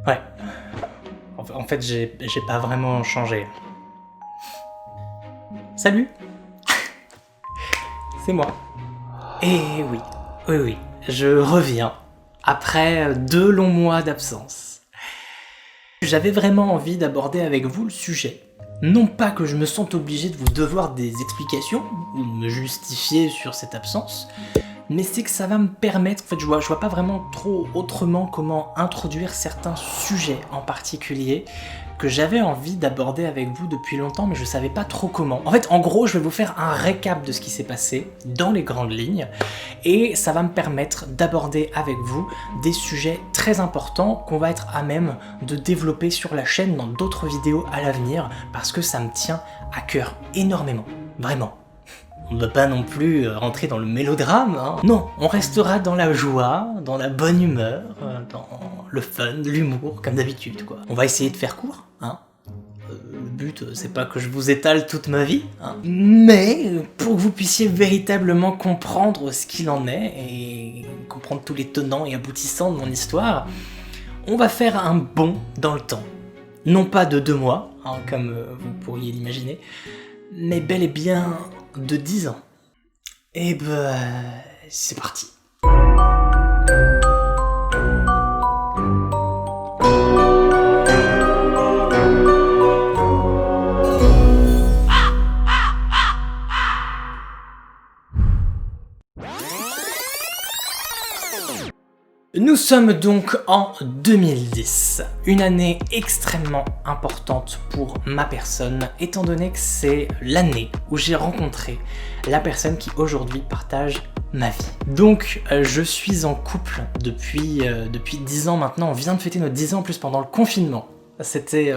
Ouais. En fait, j'ai pas vraiment changé. Salut. C'est moi. Et oui, je reviens après 2 longs mois d'absence. J'avais vraiment envie d'aborder avec vous le sujet. Non pas que je me sente obligé de vous devoir des explications ou de me justifier sur cette absence, mais c'est que ça va me permettre, en fait je vois pas vraiment trop autrement comment introduire certains sujets en particulier que j'avais envie d'aborder avec vous depuis longtemps, mais je savais pas trop comment. En fait, en gros, je vais vous faire un récap de ce qui s'est passé dans les grandes lignes, et ça va me permettre d'aborder avec vous des sujets très importants qu'on va être à même de développer sur la chaîne dans d'autres vidéos à l'avenir, parce que ça me tient à cœur énormément, vraiment. On ne va pas non plus rentrer dans le mélodrame, hein. Non, on restera dans la joie, dans la bonne humeur, dans le fun, l'humour, comme d'habitude, quoi. On va essayer de faire court, hein. Le but, c'est pas que je vous étale toute ma vie, hein, mais pour que vous puissiez véritablement comprendre ce qu'il en est, et comprendre tous les tenants et aboutissants de mon histoire, on va faire un bond dans le temps. Non pas de 2 mois, hein, comme vous pourriez l'imaginer, mais bel et bien de 10 ans. Et bah, c'est parti. Nous sommes donc en 2010, une année extrêmement importante pour ma personne, étant donné que c'est l'année où j'ai rencontré la personne qui aujourd'hui partage ma vie. Donc je suis en couple depuis 10 ans maintenant, on vient de fêter nos 10 ans en plus pendant le confinement. C'était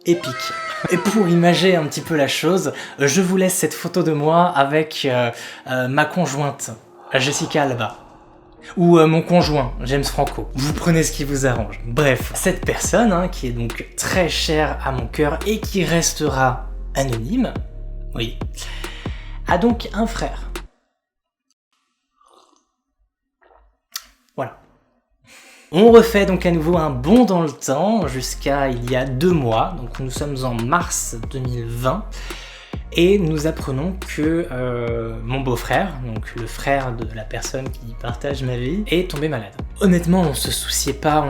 épique. Et pour imager un petit peu la chose, je vous laisse cette photo de moi avec ma conjointe, Jessica Alba. Ou mon conjoint, James Franco. Vous prenez ce qui vous arrange. Bref, cette personne, hein, qui est donc très chère à mon cœur et qui restera anonyme, oui, a donc un frère. Voilà. On refait donc à nouveau un bond dans le temps jusqu'à il y a 2 mois, donc nous sommes en mars 2020. Et nous apprenons que mon beau-frère, donc le frère de la personne qui partage ma vie, est tombé malade. Honnêtement, on se souciait pas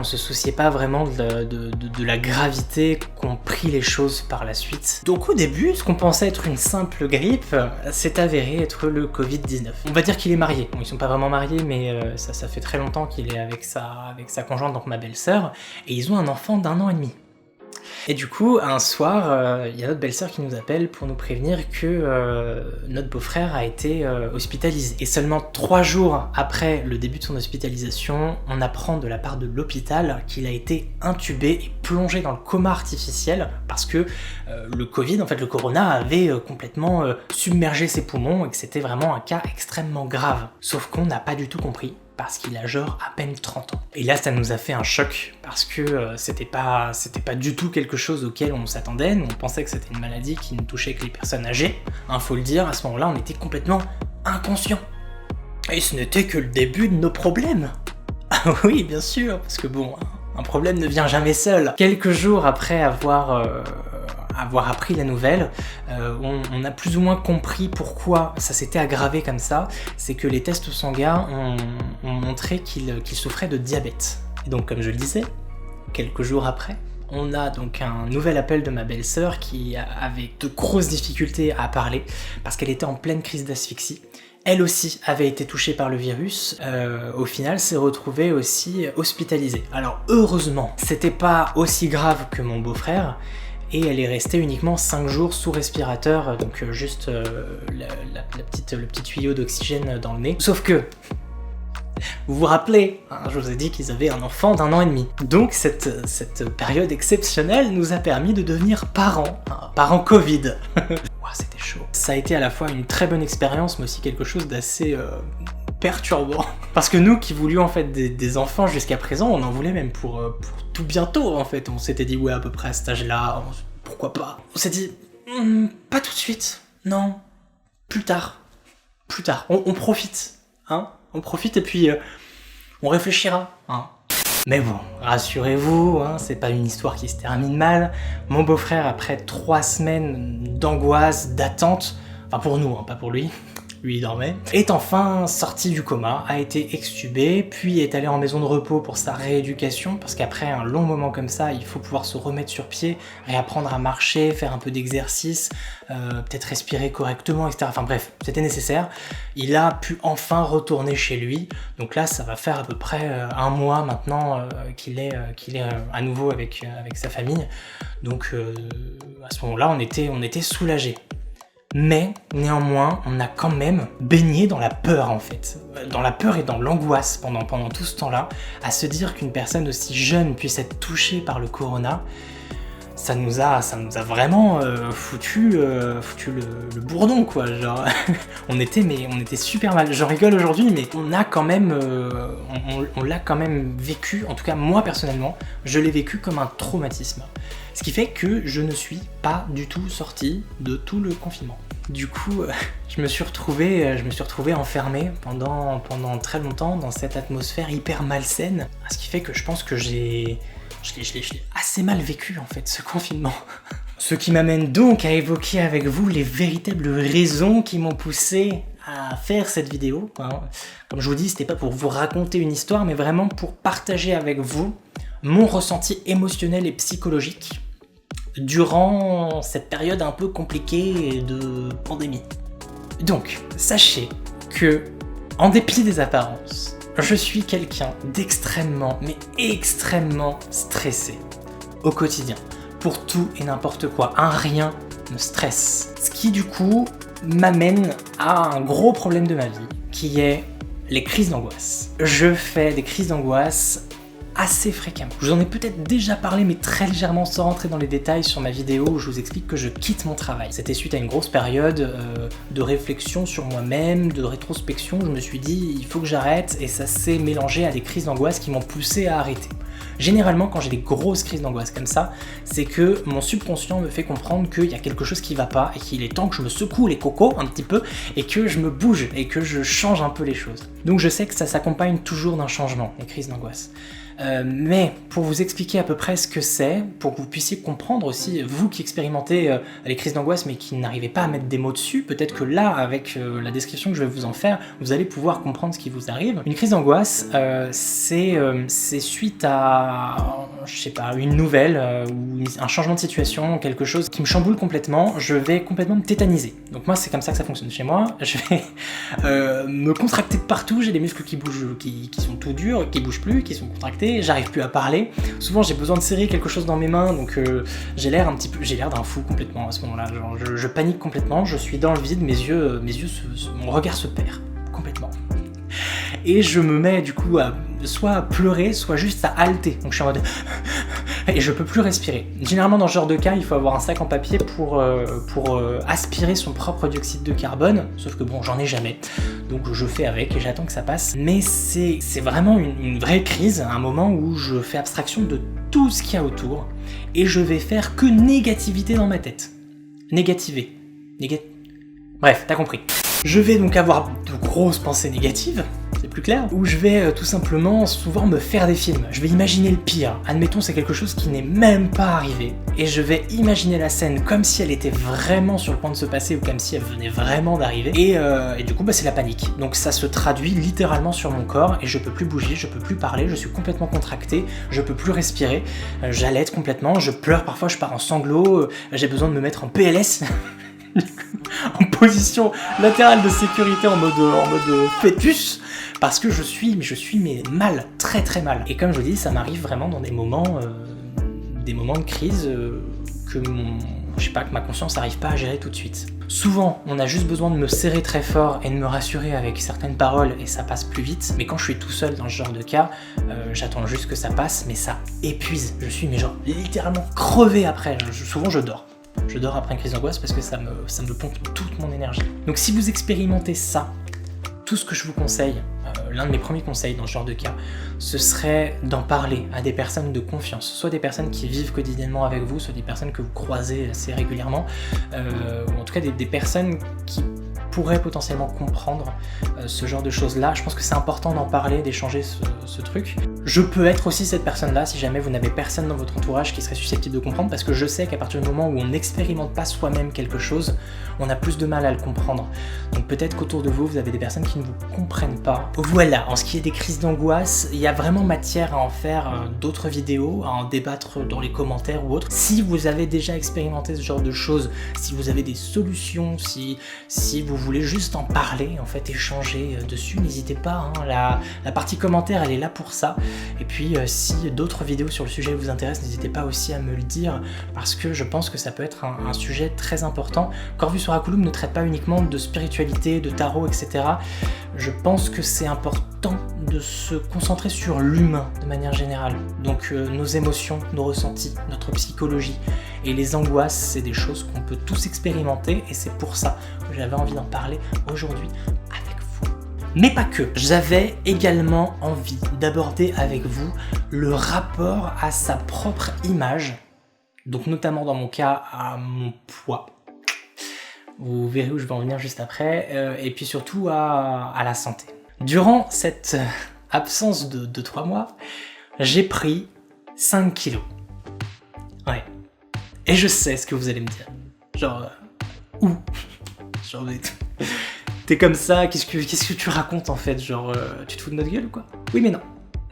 vraiment de la gravité qu'ont pris les choses par la suite. Donc au début, ce qu'on pensait être une simple grippe s'est avéré être le Covid-19. On va dire qu'il est marié. Bon, ils sont pas vraiment mariés, mais ça fait très longtemps qu'il est avec sa conjointe, donc ma belle-sœur, et ils ont un enfant d'1 an et demi. Et du coup, un soir, il y a notre belle-sœur qui nous appelle pour nous prévenir que notre beau-frère a été hospitalisé. Et seulement 3 jours après le début de son hospitalisation, on apprend de la part de l'hôpital qu'il a été intubé et plongé dans le coma artificiel parce que le Covid, en fait le corona, avait complètement submergé ses poumons et que c'était vraiment un cas extrêmement grave. Sauf qu'on n'a pas du tout compris, parce qu'il a genre à peine 30 ans. Et là, ça nous a fait un choc, parce que c'était pas du tout quelque chose auquel on s'attendait. Nous, on pensait que c'était une maladie qui ne touchait que les personnes âgées. Hein, faut le dire, à ce moment-là, on était complètement inconscients. Et ce n'était que le début de nos problèmes. Ah oui, bien sûr, parce que bon, un problème ne vient jamais seul. Quelques jours après avoir appris la nouvelle, on a plus ou moins compris pourquoi ça s'était aggravé comme ça. C'est que les tests sanguins ont montré qu'il souffrait de diabète. Et donc, comme je le disais, quelques jours après, on a donc un nouvel appel de ma belle-sœur qui avait de grosses difficultés à parler parce qu'elle était en pleine crise d'asphyxie. Elle aussi avait été touchée par le virus, au final s'est retrouvée aussi hospitalisée. Alors heureusement, c'était pas aussi grave que mon beau-frère, et elle est restée uniquement 5 jours sous respirateur, donc juste le petit tuyau d'oxygène dans le nez. Sauf que, vous vous rappelez, hein, je vous ai dit qu'ils avaient un enfant d'1 an et demi. Donc cette période exceptionnelle nous a permis de devenir parents, hein, parents Covid. Wow, c'était chaud. Ça a été à la fois une très bonne expérience, mais aussi quelque chose d'assez perturbant. Parce que nous qui voulions en fait des enfants jusqu'à présent, on en voulait même pour tout bientôt en fait. On s'était dit ouais, à peu près à cet âge-là, pourquoi pas. On s'est dit pas tout de suite, non, plus tard, on profite, hein, on profite et puis On réfléchira, hein. Mais bon, rassurez-vous, hein, c'est pas une histoire qui se termine mal. Mon beau-frère, après 3 semaines d'angoisse, d'attente, enfin pour nous, hein, pas pour lui, lui il dormait, est enfin sorti du coma, a été extubé, puis est allé en maison de repos pour sa rééducation, parce qu'après un long moment comme ça, il faut pouvoir se remettre sur pied, réapprendre à marcher, faire un peu d'exercice, peut-être respirer correctement, etc. Enfin bref, c'était nécessaire. Il a pu enfin retourner chez lui, donc là ça va faire à peu près 1 mois maintenant qu'il est à nouveau avec sa famille, donc à ce moment-là on était soulagés. Mais néanmoins, on a quand même baigné dans la peur en fait. Dans la peur et dans l'angoisse pendant tout ce temps-là, à se dire qu'une personne aussi jeune puisse être touchée par le corona, ça nous a vraiment foutu le bourdon quoi, genre on était super mal. J'en rigole aujourd'hui, mais on a quand même on l'a quand même vécu, en tout cas moi personnellement, je l'ai vécu comme un traumatisme. Ce qui fait que je ne suis pas du tout sorti de tout le confinement. Du coup, je me suis retrouvé enfermé pendant très longtemps dans cette atmosphère hyper malsaine, ce qui fait que je pense que je l'ai assez mal vécu en fait, ce confinement. Ce qui m'amène donc à évoquer avec vous les véritables raisons qui m'ont poussé à faire cette vidéo. Comme je vous dis, c'était pas pour vous raconter une histoire, mais vraiment pour partager avec vous mon ressenti émotionnel et psychologique durant cette période un peu compliquée de pandémie. Donc, sachez que, en dépit des apparences, je suis quelqu'un d'extrêmement, mais extrêmement stressé au quotidien, pour tout et n'importe quoi. Un rien me stresse. Ce qui du coup m'amène à un gros problème de ma vie, qui est les crises d'angoisse. Je fais des crises d'angoisse assez fréquemment. Je vous en ai peut-être déjà parlé, mais très légèrement, sans rentrer dans les détails, sur ma vidéo où je vous explique que je quitte mon travail. C'était suite à une grosse période de réflexion sur moi-même, de rétrospection. Je me suis dit, il faut que j'arrête, et ça s'est mélangé à des crises d'angoisse qui m'ont poussé à arrêter. Généralement, quand j'ai des grosses crises d'angoisse comme ça, c'est que mon subconscient me fait comprendre qu'il y a quelque chose qui va pas et qu'il est temps que je me secoue les cocos un petit peu et que je me bouge et que je change un peu les choses. Donc je sais que ça s'accompagne toujours d'un changement, les crises d'angoisse. Mais pour vous expliquer à peu près ce que c'est, pour que vous puissiez comprendre aussi, vous qui expérimentez les crises d'angoisse mais qui n'arrivez pas à mettre des mots dessus, peut-être que là, avec la description que je vais vous en faire, vous allez pouvoir comprendre ce qui vous arrive. Une crise d'angoisse, c'est suite à, je sais pas, une nouvelle ou un changement de situation, quelque chose qui me chamboule complètement, je vais complètement me tétaniser. Donc moi, c'est comme ça que ça fonctionne chez moi. Je vais me contracter de partout, j'ai des muscles qui bougent, qui sont tout durs, qui bougent plus, qui sont contractés. J'arrive plus à parler. Souvent j'ai besoin de serrer quelque chose dans mes mains, donc j'ai l'air d'un fou complètement à ce moment-là. Genre, je panique complètement, je suis dans le vide, mon regard se perd complètement. Et je me mets du coup à soit pleurer, soit juste à halter. Donc je suis en mode et je peux plus respirer. Généralement dans ce genre de cas, il faut avoir un sac en papier pour aspirer son propre dioxyde de carbone, sauf que bon, j'en ai jamais. Donc je fais avec et j'attends que ça passe. Mais c'est vraiment une vraie crise, un moment où je fais abstraction de tout ce qu'il y a autour et je vais faire que négativité dans ma tête. Négativer. Bref, t'as compris. Je vais donc avoir de grosses pensées négatives, c'est plus clair, où je vais tout simplement souvent me faire des films. Je vais imaginer le pire. Admettons, c'est quelque chose qui n'est même pas arrivé. Et je vais imaginer la scène comme si elle était vraiment sur le point de se passer ou comme si elle venait vraiment d'arriver. Et du coup, c'est la panique. Donc ça se traduit littéralement sur mon corps et je peux plus bouger, je peux plus parler, je suis complètement contracté, je peux plus respirer, j'allaite complètement, je pleure parfois, je pars en sanglots, j'ai besoin de me mettre en PLS. En position latérale de sécurité en mode fœtus parce que je suis mais mal, très très mal. Et comme je vous dis, ça m'arrive vraiment dans des moments de crise que ma conscience n'arrive pas à gérer tout de suite. Souvent, on a juste besoin de me serrer très fort et de me rassurer avec certaines paroles et ça passe plus vite. Mais quand je suis tout seul dans ce genre de cas, j'attends juste que ça passe, mais ça épuise. Je suis littéralement crevé après. Souvent, je dors. Je dors après une crise d'angoisse parce que ça me pompe toute mon énergie. Donc si vous expérimentez ça, tout ce que je vous conseille, l'un de mes premiers conseils dans ce genre de cas, ce serait d'en parler à des personnes de confiance, soit des personnes qui vivent quotidiennement avec vous, soit des personnes que vous croisez assez régulièrement, ou en tout cas des personnes qui pourrait potentiellement comprendre ce genre de choses-là. Je pense que c'est important d'en parler, d'échanger ce truc. Je peux être aussi cette personne-là si jamais vous n'avez personne dans votre entourage qui serait susceptible de comprendre, parce que je sais qu'à partir du moment où on n'expérimente pas soi-même quelque chose, on a plus de mal à le comprendre. Donc peut-être qu'autour de vous, vous avez des personnes qui ne vous comprennent pas. Voilà, en ce qui est des crises d'angoisse, il y a vraiment matière à en faire d'autres vidéos, à en débattre dans les commentaires ou autres. Si vous avez déjà expérimenté ce genre de choses, si vous avez des solutions, si vous voulez juste en parler, en fait échanger dessus, n'hésitez pas, hein, la partie commentaire elle est là pour ça. Et puis si d'autres vidéos sur le sujet vous intéressent, n'hésitez pas aussi à me le dire, parce que je pense que ça peut être un sujet très important. Corvus Oraculum ne traite pas uniquement de spiritualité, de tarot, etc. Je pense que c'est important de se concentrer sur l'humain de manière générale. Donc nos émotions, nos ressentis, notre psychologie. Et les angoisses, c'est des choses qu'on peut tous expérimenter, et c'est pour ça que j'avais envie d'en parler aujourd'hui avec vous. Mais pas que. J'avais également envie d'aborder avec vous le rapport à sa propre image, donc notamment dans mon cas à mon poids. Vous verrez où je vais en venir juste après, et puis surtout à la santé. Durant cette absence de 3 mois, j'ai pris 5 kilos. Ouais. Et je sais ce que vous allez me dire. Genre, où? Genre, t'es comme ça, qu'est-ce que tu racontes en fait? Genre, tu te fous de notre gueule ou quoi? Oui mais non.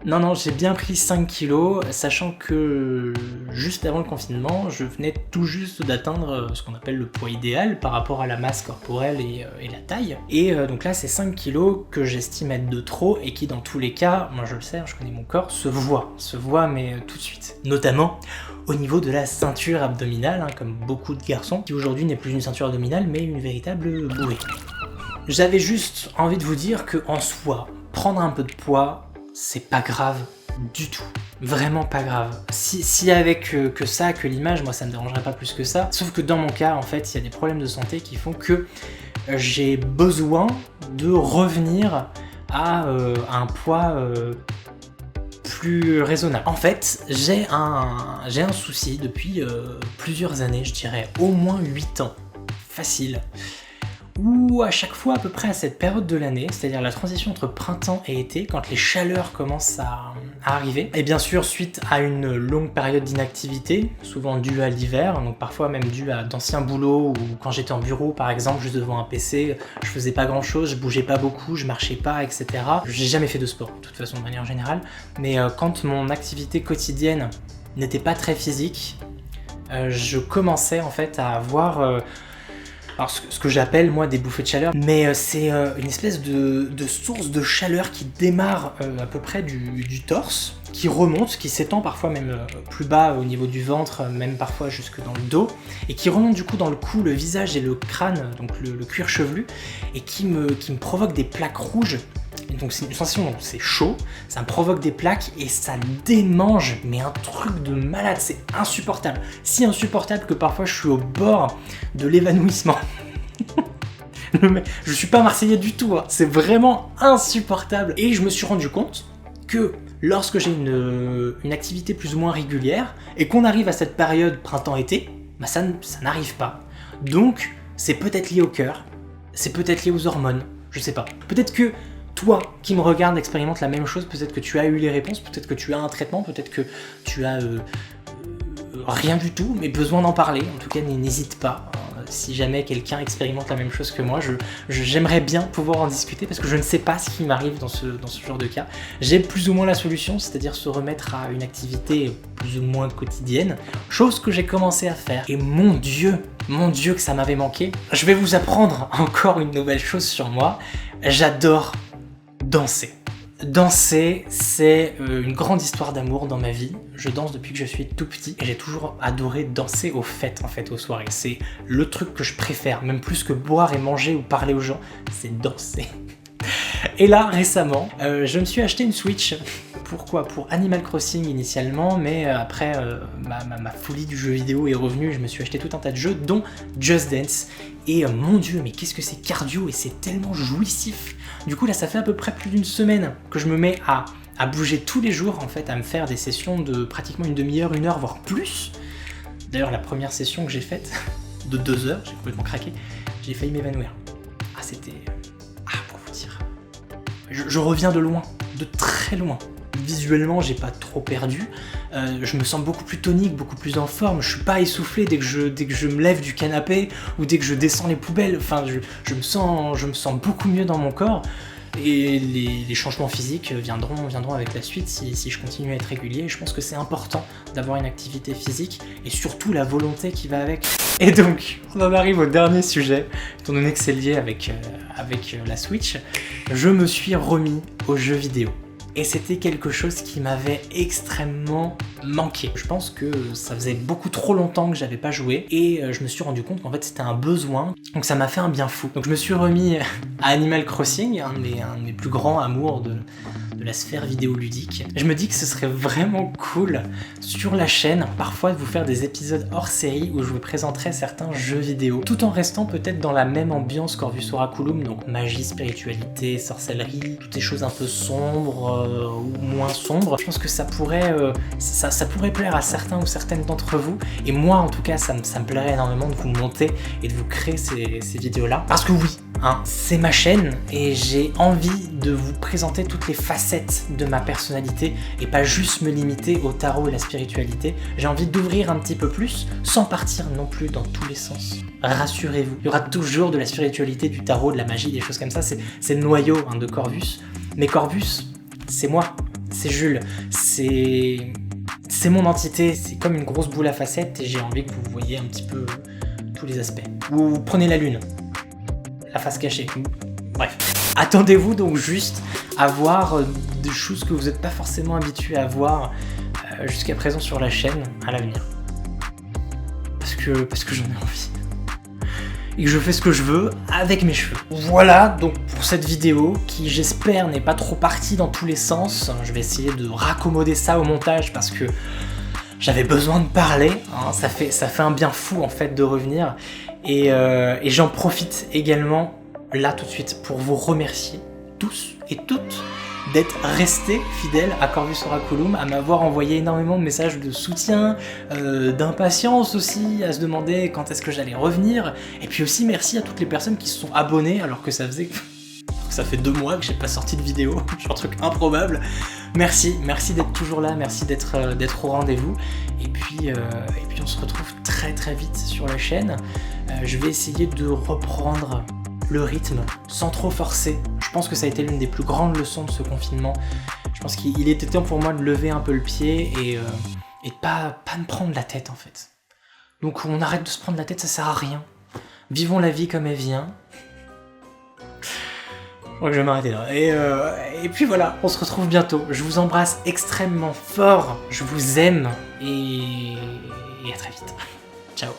Non, j'ai bien pris 5 kilos, sachant que juste avant le confinement, je venais tout juste d'atteindre ce qu'on appelle le poids idéal par rapport à la masse corporelle et la taille. Et donc là, c'est 5 kilos que j'estime être de trop et qui, dans tous les cas, moi je le sais, je connais mon corps, se voit mais tout de suite. Notamment au niveau de la ceinture abdominale, hein, comme beaucoup de garçons, qui aujourd'hui n'est plus une ceinture abdominale, mais une véritable bourrée. J'avais juste envie de vous dire que en soi, prendre un peu de poids, c'est pas grave du tout. Vraiment pas grave. Si avec que ça, que l'image, moi ça me dérangerait pas plus que ça. Sauf que dans mon cas, en fait, il y a des problèmes de santé qui font que j'ai besoin de revenir à un poids plus raisonnable. En fait, j'ai un souci depuis plusieurs années, je dirais au moins 8 ans. Facile. Où à chaque fois à peu près à cette période de l'année, c'est-à-dire la transition entre printemps et été, quand les chaleurs commencent à arriver, et bien sûr suite à une longue période d'inactivité, souvent due à l'hiver, donc parfois même due à d'anciens boulots, ou quand j'étais en bureau par exemple, juste devant un PC, je faisais pas grand chose, je bougeais pas beaucoup, je marchais pas, etc. J'ai jamais fait de sport, de toute façon de manière générale, mais quand mon activité quotidienne n'était pas très physique, je commençais en fait à avoir... alors ce que j'appelle moi des bouffées de chaleur, mais c'est une espèce de source de chaleur qui démarre à peu près du torse, qui remonte, qui s'étend parfois même plus bas au niveau du ventre, même parfois jusque dans le dos, et qui remonte du coup dans le cou, le visage et le crâne, donc le cuir chevelu, et qui me provoque des plaques rouges. Et donc c'est une sensation, donc c'est chaud, ça me provoque des plaques et ça démange, mais un truc de malade, c'est insupportable. Si insupportable que parfois je suis au bord de l'évanouissement. Je suis pas marseillais du tout, hein. C'est vraiment insupportable. Et je me suis rendu compte que lorsque j'ai une activité plus ou moins régulière et qu'on arrive à cette période printemps-été, bah ça n'arrive pas. Donc c'est peut-être lié au cœur, c'est peut-être lié aux hormones, je sais pas. Peut-être que toi qui me regarde expérimente la même chose, peut-être que tu as eu les réponses, peut-être que tu as un traitement, peut-être que tu as rien du tout, mais besoin d'en parler. En tout cas, n'hésite pas. Si jamais quelqu'un expérimente la même chose que moi, j'aimerais bien pouvoir en discuter parce que je ne sais pas ce qui m'arrive dans ce genre de cas. J'ai plus ou moins la solution, c'est-à-dire se remettre à une activité plus ou moins quotidienne, chose que j'ai commencé à faire. Et mon Dieu que ça m'avait manqué. Je vais vous apprendre encore une nouvelle chose sur moi. J'adore danser. Danser, c'est une grande histoire d'amour dans ma vie. Je danse depuis que je suis tout petit et j'ai toujours adoré danser aux fêtes, en fait, aux soirées. C'est le truc que je préfère, même plus que boire et manger ou parler aux gens, c'est danser. Et là, récemment, je me suis acheté une Switch. Pourquoi? Pour Animal Crossing initialement, mais après ma folie du jeu vidéo est revenue, je me suis acheté tout un tas de jeux, dont Just Dance. Et mon Dieu, mais qu'est-ce que c'est cardio et c'est tellement jouissif. Du coup là, ça fait à peu près plus d'une semaine que je me mets à bouger tous les jours, en fait, à me faire des sessions de pratiquement une demi-heure, 1 heure, voire plus. D'ailleurs, la première session que j'ai faite, de 2 heures, j'ai complètement craqué, j'ai failli m'évanouir. Ah, c'était... pour vous dire... Je reviens de loin, de très loin. Visuellement, j'ai pas trop perdu. Je me sens beaucoup plus tonique, beaucoup plus en forme. Je suis pas essoufflé dès que je me lève du canapé ou dès que je descends les poubelles. Enfin, je me sens beaucoup mieux dans mon corps. Et les changements physiques viendront avec la suite si je continue à être régulier. Je pense que c'est important d'avoir une activité physique et surtout la volonté qui va avec. Et donc, on en arrive au dernier sujet, étant donné que c'est lié avec la Switch. Je me suis remis aux jeux vidéo. Et c'était quelque chose qui m'avait extrêmement manqué. Je pense que ça faisait beaucoup trop longtemps que j'avais pas joué et je me suis rendu compte qu'en fait c'était un besoin, donc ça m'a fait un bien fou. Donc je me suis remis à Animal Crossing, un de mes plus grands amours de la sphère vidéoludique. Je me dis que ce serait vraiment cool sur la chaîne, parfois de vous faire des épisodes hors série où je vous présenterai certains jeux vidéo, tout en restant peut-être dans la même ambiance Corvus Oraculum, donc magie, spiritualité, sorcellerie, toutes ces choses un peu sombres ou moins sombres. Je pense que ça pourrait plaire à certains ou certaines d'entre vous, et moi en tout cas ça me plairait énormément de vous monter et de vous créer ces vidéos-là. Parce que oui, c'est ma chaîne et j'ai envie de vous présenter toutes les facettes de ma personnalité et pas juste me limiter au tarot et la spiritualité. J'ai envie d'ouvrir un petit peu plus sans partir non plus dans tous les sens. Rassurez-vous, il y aura toujours de la spiritualité, du tarot, de la magie, des choses comme ça. C'est le noyau de Corvus. Mais Corvus, c'est moi, c'est Jules, c'est mon entité, c'est comme une grosse boule à facettes et j'ai envie que vous voyez un petit peu tous les aspects. Vous prenez la lune, la face cachée, bref. Attendez-vous donc juste à voir des choses que vous n'êtes pas forcément habitués à voir jusqu'à présent sur la chaîne à l'avenir. Parce que j'en ai envie. Et que je fais ce que je veux avec mes cheveux. Voilà donc pour cette vidéo qui j'espère n'est pas trop partie dans tous les sens. Je vais essayer de raccommoder ça au montage parce que j'avais besoin de parler. Ça fait un bien fou en fait de revenir. Et j'en profite également là tout de suite pour vous remercier tous et toutes d'être restés fidèles à Corvus Oraculum, à m'avoir envoyé énormément de messages de soutien, d'impatience aussi, à se demander quand est-ce que j'allais revenir, et puis aussi merci à toutes les personnes qui se sont abonnées alors que ça fait 2 mois que j'ai pas sorti de vidéo, genre un truc improbable. Merci d'être toujours là, merci d'être au rendez-vous, et puis on se retrouve très très vite sur la chaîne. Je vais essayer de reprendre le rythme sans trop forcer. Je pense que ça a été l'une des plus grandes leçons de ce confinement. Je pense qu'il était temps pour moi de lever un peu le pied et de pas me prendre la tête en fait. Donc on arrête de se prendre la tête, ça sert à rien. Vivons la vie comme elle vient. Je crois que je vais m'arrêter là. Et puis voilà, on se retrouve bientôt. Je vous embrasse extrêmement fort. Je vous aime et à très vite. Ciao.